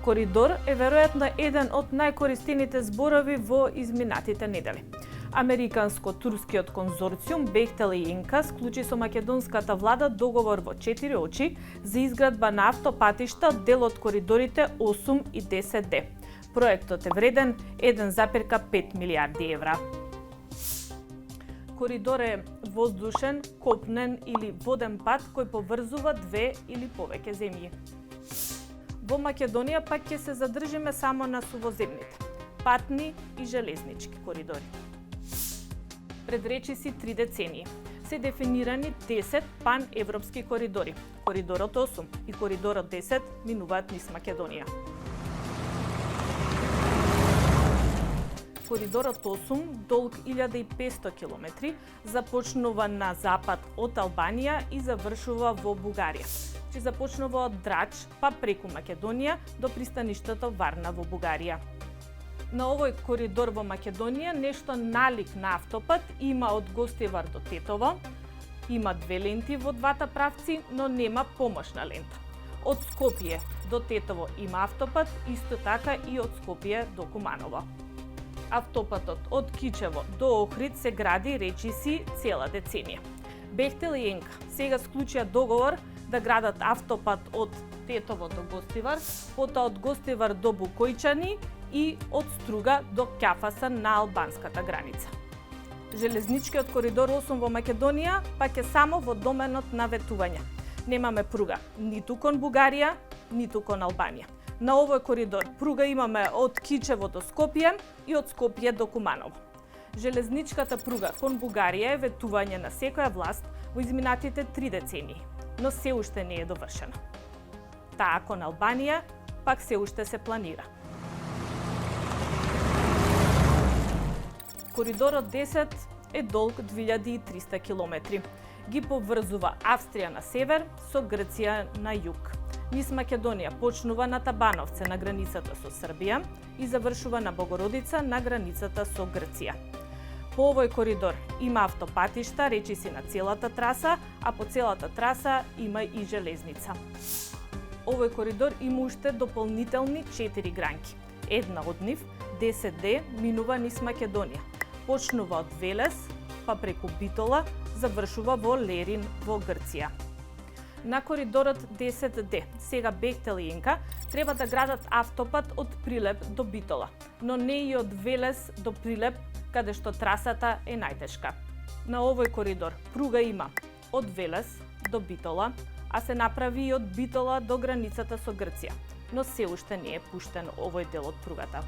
коридор е веројатно еден од најкористените зборови во изминатите недели. Американско-турскиот конзорциум Бехтел и Инка склучи со македонската влада договор во 4 очи за изградба на автопатишта дел од коридорите 8 и 10D. Проектот е вреден 1,5 милиарди евра. Коридор е воздушен, копнен или воден пат кој поврзува две или повеќе земји. Во Македонија пак ќе се задржиме само на сувоземните, патни и железнички коридори. Пред речиси 3 децении се дефинирани 10 паневропски коридори. Коридорот 8 и коридорот 10 минуваат низ Македонија. Коридорот 8, долг 1500 км, започнува на запад од Албанија и завршува во Бугарија. Че започнува од Драч, па преку Македонија до пристаништето Варна во Бугарија. На овој коридор во Македонија нешто налик на автопат има од Гостивар до Тетово, има две ленти во двата правци, но нема помошна лента. Од Скопје до Тетово има автопат, исто така и од Скопје до Куманово. Автопатот од Кичево до Охрид се гради речиси цела деценија. Бехтел и Енка сега склучија договор да градат автопат од Тетово до Гостивар, потоа од Гостивар до Букојчани и од Струга до Ќафасан на албанската граница. Железничкиот коридор 8 во Македонија пак е само во доменот на ветување. Немаме пруга ниту кон Бугарија, ниту кон Албанија. На овој коридор пруга имаме од Кичево до Скопје и од Скопје до Куманово. Железничката пруга кон Бугарија е ветување на секоја власт во изминатите 3 децении, но се уште не е довршена. Таа кон Албанија пак се уште се планира. Коридорот 10 е долг 2300 км. Ги поврзува Австрија на север со Грција на југ. Низ Македонија почнува на Табановце на границата со Србија и завршува на Богородица на границата со Грција. По овој коридор има автопатишта, речиси на целата траса, а по целата траса има и железница. Овој коридор има уште дополнителни 4 гранки. Една од нив, 10D, минува низ Македонија. Почнува од Велес, па преку Битола, завршува во Лерин во Грција. На коридорот 10D, сега Бехтел и Инка, треба да градат автопат од Прилеп до Битола, но не и од Велес до Прилеп, каде што трасата е најтешка. На овој коридор пруга има од Велес до Битола, а се направи и од Битола до границата со Грција, но се уште не е пуштен овој дел од пругата.